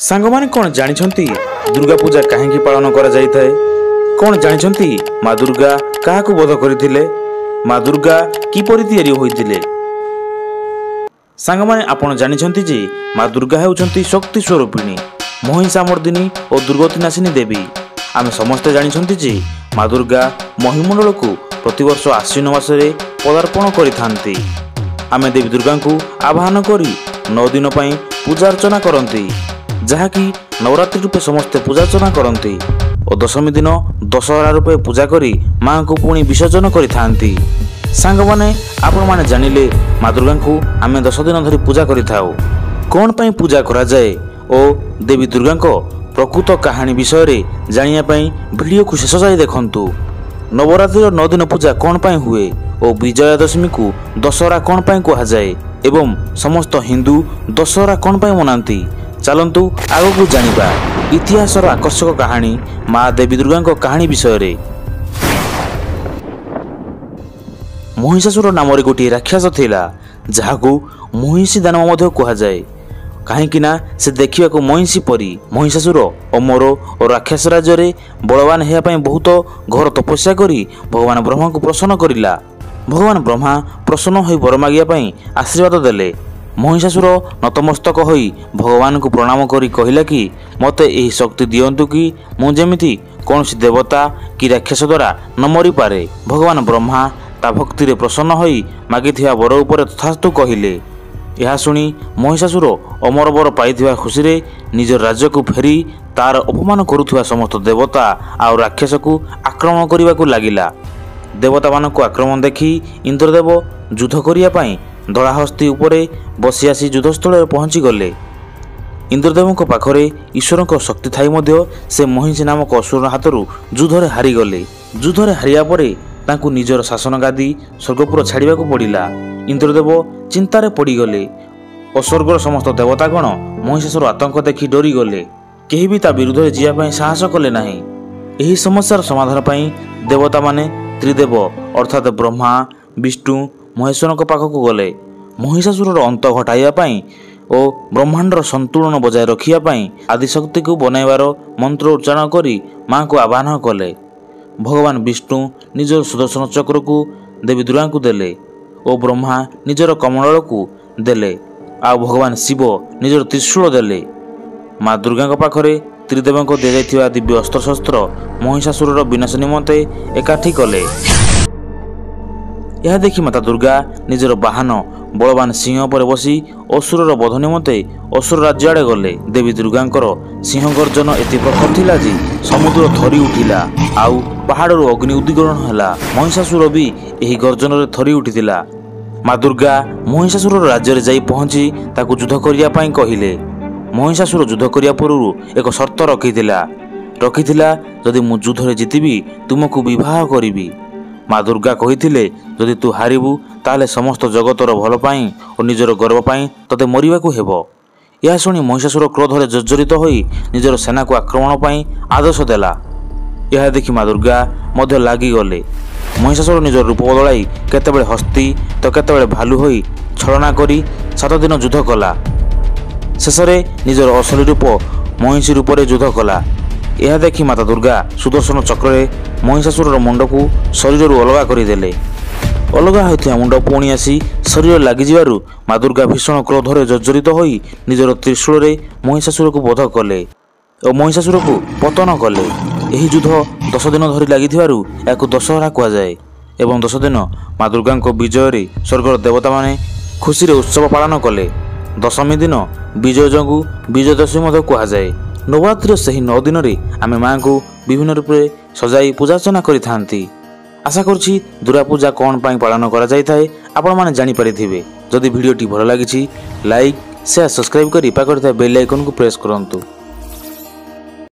सांगमाने कौन जानिछंती दुर्गा पूजा काहेकि पालन करा जाइथाय? कौन जानिछंती माँ दुर्गा काहाकु बोध करिथिले? माँ दुर्गा किपरि तयारी होइथिले? सांगमाने आपण जानिछंती जे माँ दुर्गा हेउछंती शक्ति स्वरूपिणी, महिषामर्दिनी और दुर्गतिनाशिनी देवी। आमे समस्ते जानिछंती जे माँ दुर्गा महिमंडल को प्रतिवर्ष आश्विन मासरे पदार्पण करिथांती। आमे देवी दुर्गा को आवाहन करी 9 दिन पई पूजा अर्चना करंती, जहाँकि नवरात्रि रूपे समस्ते पूजार्चना करती और दशमी दिन दशहरा रूपे पूजा करी माँ को पुणी विसर्जन करिथांती। सांगमाने आपण माने जानिले माँ दुर्गा को आमे 10 दिन धरी पूजा करिथाउ। कौन पई पूजा करा जाए और देवी दुर्गा को प्रकृत कहानी विषय रे जानिया पई वीडियो को शेष जाए देखंतु। नवरात्रि 9 दिन पूजा कौन पई हुए और विजया दशमी को दशहरा कौन पई कहा जाए एवं समस्त हिंदू दशहरा कौन पई मनांती। चलंतु आगो जानिबा इतिहासर आकर्षक कहानी माँ देवी दुर्गा कहानी विषय रे। महिषासुर नाम गोटे राक्षस थिला, जहाकू महिषी दानव मध्य कहा जाए, कहीं से देखा महिषी परी। महिषासुर अमर और राक्षस राज्य रे बलवान हेया पई बहुत घोर तपस्या करी भगवान ब्रह्मा को प्रसन्न करिला। भगवान ब्रह्मा प्रसन्न होई वर मागिया पई आशीर्वाद देले। महिषासुर नतमस्तक होई भगवान को प्रणाम करी कहिला कि मते एही शक्ति दियंतु कि मु जेमिति कौनसी देवता कि राक्षस द्वारा न मरी पारे। भगवान ब्रह्मा ता भक्ति रे प्रसन्न होई मागिथिया वर उपरे तथास्तु कहिले। यह सुनी महिषासुर अमर वर पाइथिबा खुशी रे निज राज्य को फेरी तार अपमान करुथिबा समस्त देवता आ राक्षस को आक्रमण करिबा को लागिला। देवता मानक आक्रमण देखी इंद्रदेव युद्ध करिया पई धଳାहस्ती उपरे बसी आसी युद्धस्थल पहुंची गले। इंद्रदेव पाखरे ईश्वर शक्ति थाई मध्य से महिषी नामक असुर हाथरू युद्धरे हारिगले। युद्धरे हारिया परे तांकु निजर शासन गादी स्वर्गपुर छाड़िबा को पड़िला। इंद्रदेव चिंतारे पड़ीगले और स्वर्गर समस्त देवतागण महिषासुर आतंक देखि डरी गले। केही भी ता विरुद्ध जिया पई साहस कले नाही। एही समस्यार समाधान पई देवता माने त्रिदेव अर्थात ब्रह्मा, विष्णु, महेश्वर पाखक गले। महिषासुर अंत घटाइया पई और ब्रह्मांडर संतुलन बजाय रखिया पई आदिशक्ति को बनाइबार मंत्र उच्चारण करी माँ को आह्वान कले। भगवान विष्णु निजर सुदर्शन चक्र को देवी दुर्गा को देले और ब्रह्मा निजर कमंडल को देले आ भगवान शिव निजर त्रिशूल देले। माँ दुर्गा पाखरे त्रिदेव को दि जाइथिबा दिव्य अस्त्र शस्त्र महिषासुर विनाश निमंते एकाठी कले। यह देखि माता दुर्गा निजर बाहन बलवान सिंह पर बसी असुरर बध निमंते असुर राज्य आड़े गले। देवी दुर्गांकर सिंह गर्जन एति प्रखर थिला जे समुद्र थरी उठिला आउ पहाड़रू अग्नि उद्गीरण हैला। महिषासुर भी एही गर्जन रे थरी उठिथिला। माँ दुर्गा महिषासुर राज्य रे जाई पहुंची ताकू युद्ध करिया पई कहिले। महिषासुर युद्ध करिया पूर्व एक शर्त रखिथिला जदि मु युद्ध रे जीतिबी तुमको विवाह करिबी। माँ दुर्गा कहिथिले जदि तू हारिबू ताले समस्त जगतर भल पाई और निजर गर्व पाई तते मरिबा को हेबो। यह सुनी महिषासुर क्रोधरे जर्जरित होई निजर सेना को आक्रमण पाई आदेश देला। यह देखि माँ दुर्गा मध्य लागी गले। महिषासुर निजर रूप बदलाई केतेबेले हस्ती तो केतेबेले भालू होई छलना करी 7 दिन युद्ध कला। शेषरे निजर असली रूप महिषी रूप रे युद्ध कला। यह देखि माता दुर्गा सुदर्शन चक्रे महिषासुर मुंड को शरीर अलगा करदेले। अलगा होता मुंड पुणी आसी शरीर लगी माँ दुर्गा भीषण क्रोधरे जर्जरित होई निजर त्रिशूल रे महिषासुर को बोध कले और महिषासुर को पतन कले। यही युद्ध 10 दिन धरी लगिथिबारु याकु दशहरा कहा जाए एवं 10 दिन माँ दुर्गा विजय रे स्वर्गर देवता माने खुशी रे उत्सव पालन कले। दशमी दिन विजय जंगु विजय दशमी मध्य कहा जाए। नवरात्रि से 9 दिन रे आमे माँ को विभिन्न रूप से सजाई पूजार्चना करिथांती। आशा करछि दुर्गा पूजा कौन पाई पालन करा जाय थाए आपण माने जानि परिथिबे। जदि वीडियोटी भल लागिछि लाइक शेयर सब्सक्राइब करी पाखरे बेल आइकन को प्रेस करंतु।